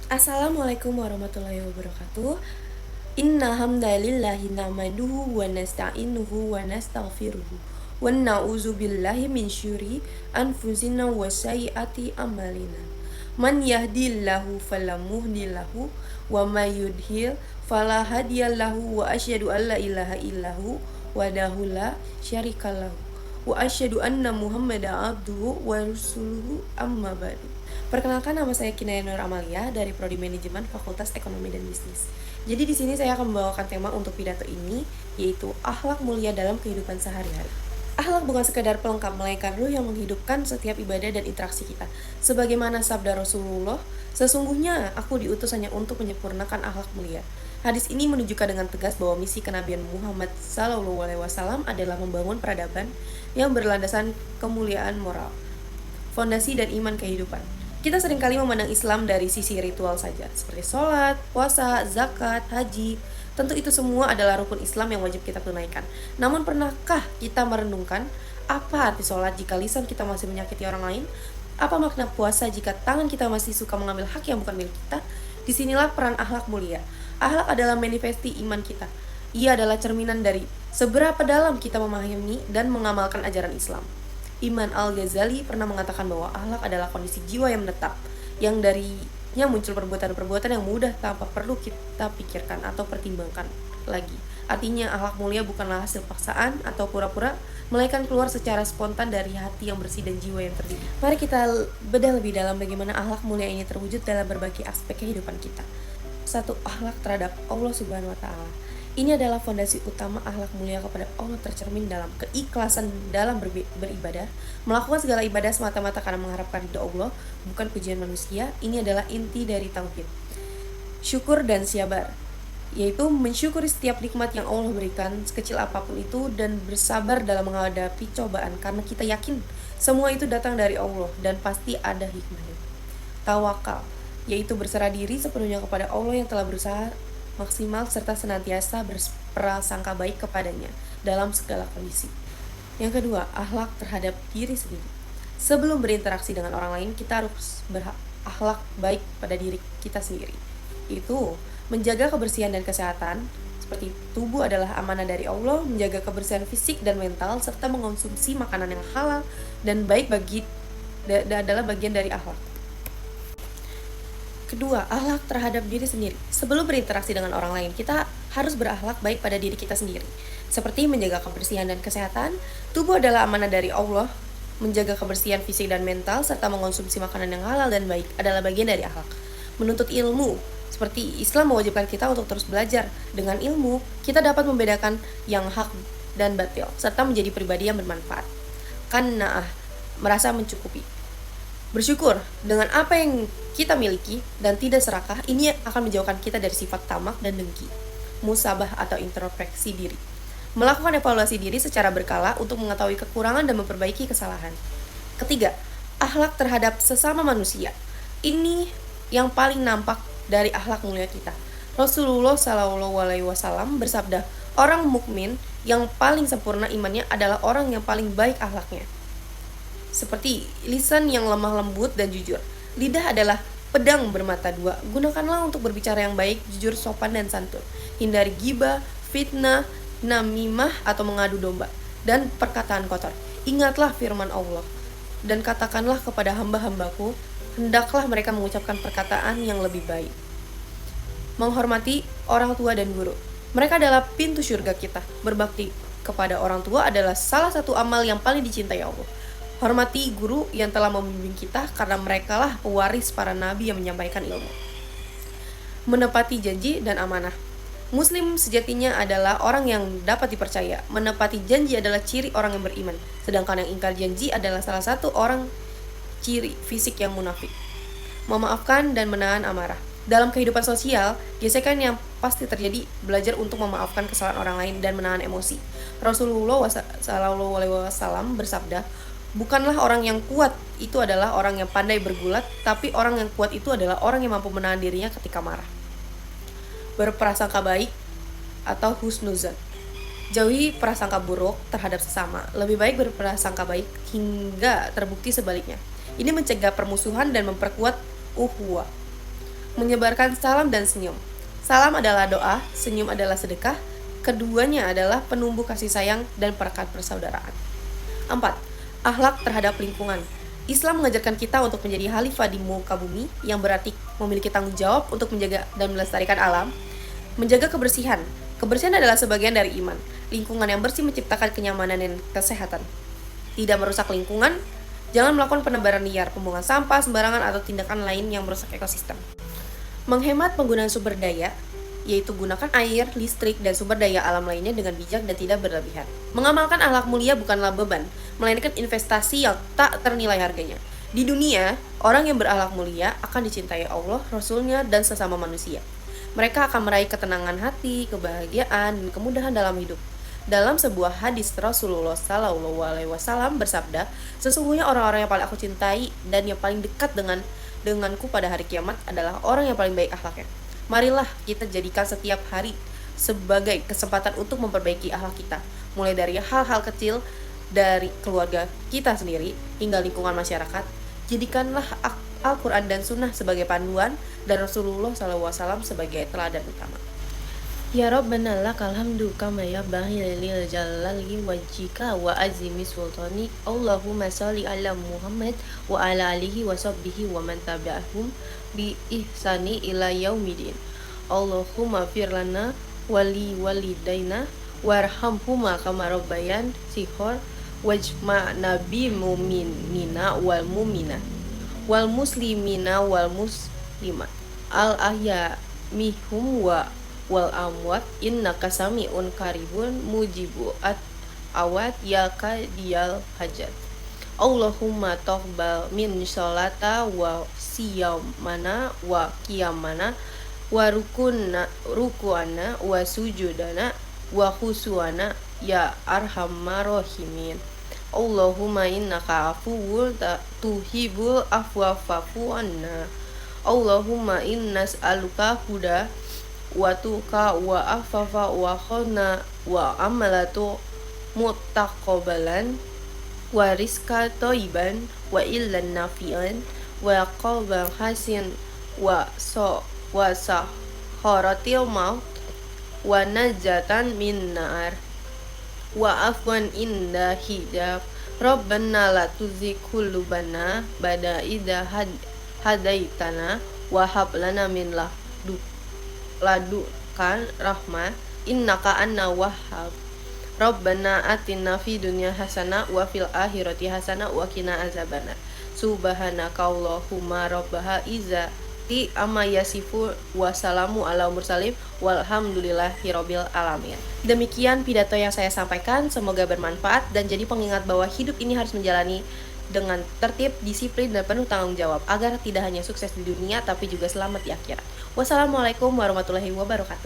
Assalamualaikum warahmatullahi wabarakatuh. Inna hamdalillahi nahmaduhu wa nasta'inuhu wa nastaghfiruhu wa na'udzu billahi min syururi anfusina wa sayyiati a'malina. Man yahdihillahu fala mudhillalahu wa may yudhlil fala hadiyalahu wa asyhadu an la ilaha illahu wahdahu la syarikalahu wa asyhadu anna Muhammadan abduhu wa rasuluhu amma ba'du. Perkenalkan, nama saya Kinaya Nur Amalia dari Prodi Manajemen Fakultas Ekonomi dan Bisnis. Jadi di sini saya akan membawakan tema untuk pidato ini, yaitu akhlak mulia dalam kehidupan sehari-hari. Akhlak bukan sekedar pelengkap, melainkan ruh yang menghidupkan setiap ibadah dan interaksi kita. Sebagaimana sabda Rasulullah, sesungguhnya aku diutus hanya untuk menyempurnakan akhlak mulia. Hadis ini menunjukkan dengan tegas bahwa misi kenabian Muhammad SAW adalah membangun peradaban yang berlandaskan kemuliaan moral, fondasi dan iman kehidupan. Kita seringkali memandang Islam dari sisi ritual saja, seperti sholat, puasa, zakat, haji. Tentu itu semua adalah rukun Islam yang wajib kita tunaikan. Namun pernahkah kita merenungkan apa arti sholat jika lisan kita masih menyakiti orang lain? Apa makna puasa jika tangan kita masih suka mengambil hak yang bukan milik kita? Disinilah peran akhlak mulia. Akhlak adalah manifesti iman kita. Ia adalah cerminan dari seberapa dalam kita memahami dan mengamalkan ajaran Islam. Imam Al-Ghazali pernah mengatakan bahwa akhlak adalah kondisi jiwa yang menetap, yang darinya muncul perbuatan-perbuatan yang mudah tanpa perlu kita pikirkan atau pertimbangkan lagi. Artinya akhlak mulia bukanlah hasil paksaan atau pura-pura, melainkan keluar secara spontan dari hati yang bersih dan jiwa yang terdidik. Mari kita bedah lebih dalam bagaimana akhlak mulia ini terwujud dalam berbagai aspek kehidupan kita. 1. Akhlak terhadap Allah Subhanahu wa Ta'ala. Ini adalah fondasi utama akhlak mulia kepada Allah tercermin dalam keikhlasan dalam beribadah, melakukan segala ibadah semata-mata karena mengharapkan ridha Allah, bukan pujian manusia. Ini adalah inti dari tauhid. Syukur dan sabar, yaitu mensyukuri setiap nikmat yang Allah berikan, sekecil apapun itu, dan bersabar dalam menghadapi cobaan karena kita yakin semua itu datang dari Allah dan pasti ada hikmahnya. Tawakal, yaitu berserah diri sepenuhnya kepada Allah yang telah berusaha maksimal serta senantiasa berprasangka baik kepadanya dalam segala kondisi. Yang kedua, akhlak terhadap diri sendiri. Sebelum berinteraksi dengan orang lain, kita harus berakhlak baik pada diri kita sendiri. Itu menjaga kebersihan dan kesehatan, seperti tubuh adalah amanah dari Allah, menjaga kebersihan fisik dan mental, serta mengonsumsi makanan yang halal dan baik adalah bagian dari akhlak. Kedua, akhlak terhadap diri sendiri. Sebelum berinteraksi dengan orang lain, kita harus berakhlak baik pada diri kita sendiri. Seperti menjaga kebersihan dan kesehatan, tubuh adalah amanah dari Allah, menjaga kebersihan fisik dan mental, serta mengonsumsi makanan yang halal dan baik adalah bagian dari akhlak. Menuntut ilmu, seperti Islam mewajibkan kita untuk terus belajar. Dengan ilmu, kita dapat membedakan yang hak dan batil, serta menjadi pribadi yang bermanfaat. Qanaah, merasa mencukupi. Bersyukur dengan apa yang kita miliki dan tidak serakah, ini akan menjauhkan kita dari sifat tamak dan dengki. Musabah atau introspeksi diri, melakukan evaluasi diri secara berkala untuk mengetahui kekurangan dan memperbaiki kesalahan. Ketiga, akhlak terhadap sesama manusia. Ini yang paling nampak dari akhlak mulia kita. Rasulullah SAW bersabda, orang mukmin yang paling sempurna imannya adalah orang yang paling baik akhlaknya. Seperti lisan yang lemah lembut dan jujur. Lidah adalah pedang bermata dua. Gunakanlah untuk berbicara yang baik, jujur, sopan, dan santun. Hindari ghibah, fitnah, namimah, atau mengadu domba, dan perkataan kotor. Ingatlah firman Allah, dan katakanlah kepada hamba-hambaku, hendaklah mereka mengucapkan perkataan yang lebih baik. Menghormati orang tua dan guru. Mereka adalah pintu surga kita. Berbakti kepada orang tua adalah salah satu amal yang paling dicintai Allah. Hormati guru yang telah membimbing kita karena merekalah pewaris para nabi yang menyampaikan ilmu. Menepati janji dan amanah. Muslim sejatinya adalah orang yang dapat dipercaya. Menepati janji adalah ciri orang yang beriman. Sedangkan yang ingkar janji adalah salah satu orang ciri fisik yang munafik. Memaafkan dan menahan amarah. Dalam kehidupan sosial, gesekan yang pasti terjadi, belajar untuk memaafkan kesalahan orang lain dan menahan emosi. Rasulullah SAW bersabda, bukanlah orang yang kuat itu adalah orang yang pandai bergulat, tapi orang yang kuat itu adalah orang yang mampu menahan dirinya ketika marah. Berprasangka baik atau husnuzan. Jauhi prasangka buruk terhadap sesama. Lebih baik berprasangka baik hingga terbukti sebaliknya. Ini mencegah permusuhan dan memperkuat ukhuwah. menyebarkan salam dan senyum. Salam adalah doa, senyum adalah sedekah, keduanya adalah penumbuh kasih sayang dan perekat persaudaraan. 4. Akhlak terhadap lingkungan. Islam mengajarkan kita untuk menjadi khalifah di muka bumi, yang berarti memiliki tanggung jawab untuk menjaga dan melestarikan alam. Menjaga kebersihan. Kebersihan adalah sebagian dari iman. Lingkungan yang bersih menciptakan kenyamanan dan kesehatan. Tidak merusak lingkungan, jangan melakukan penebaran liar, pembuangan sampah sembarangan, atau tindakan lain yang merusak ekosistem. Menghemat penggunaan sumber daya, yaitu gunakan air, listrik, dan sumber daya alam lainnya dengan bijak dan tidak berlebihan. Mengamalkan akhlak mulia bukanlah beban, melainkan investasi yang tak ternilai harganya. Di dunia, orang yang berakhlak mulia akan dicintai Allah, Rasul-Nya, dan sesama manusia. Mereka akan meraih ketenangan hati, kebahagiaan, dan kemudahan dalam hidup. Dalam sebuah hadis, Rasulullah SAW bersabda, sesungguhnya orang-orang yang paling aku cintai dan yang paling dekat denganku pada hari kiamat adalah orang yang paling baik akhlaknya. Marilah kita jadikan setiap hari sebagai kesempatan untuk memperbaiki akhlak kita, mulai dari hal-hal kecil dari keluarga kita sendiri hingga lingkungan masyarakat. Jadikanlah Al-Quran dan Sunnah sebagai panduan dan Rasulullah SAW sebagai teladan utama. Ya Rabbana lakal hamdu kama yanbaghi lil jalali wajhika wa azimi sultani. Allahumma sholli ala Muhammad wa ala alihi wa sahbihi wa man tabi'ahum bi ihsani ila yaumidin. Allahumma fir lana wali walidaina warhamhuma kama rabbayan shighar wajma'na bi mu'minina wal mu'minat wal muslimina wal muslimat al ahya mihum wal amwat innaka sami'un karibun mujibu awat ya kadiyal hajat. Allahumma taqbal min sholata wa siyamana wa qiyamana wa rukuana wa sujudana wa khusuana ya arhamar rahimin. Allahumma innaka afuwun tuhibul afwa fa'fu anna. Allahumma innas aluka huda wa tuqa wa afafa wa khona wa amalatu muttaqabalan wa rizqa thayyiban wa illan nafi'an wa qalban hasin wa saharatil maut wa najatan min nar wa afwan inda hijab. Rabbana la tuzigh qulubana ba'da idza hadaitana wa hab lana min ladukan rahmah innaka anna wahhab. Rabbana atina fid dunya hasanah wa fil akhirati hasanah wa qina azabannar. Subhanaka Allahumma rabbaha izzati amma yasifu wa salamu ala mursalin walhamdulillahirabbil alamin. Demikian pidato yang saya sampaikan, semoga bermanfaat dan jadi pengingat bahwa hidup ini harus menjalani dengan tertib, disiplin, dan penuh tanggung jawab agar tidak hanya sukses di dunia tapi juga selamat di akhirat. Wassalamualaikum warahmatullahi wabarakatuh.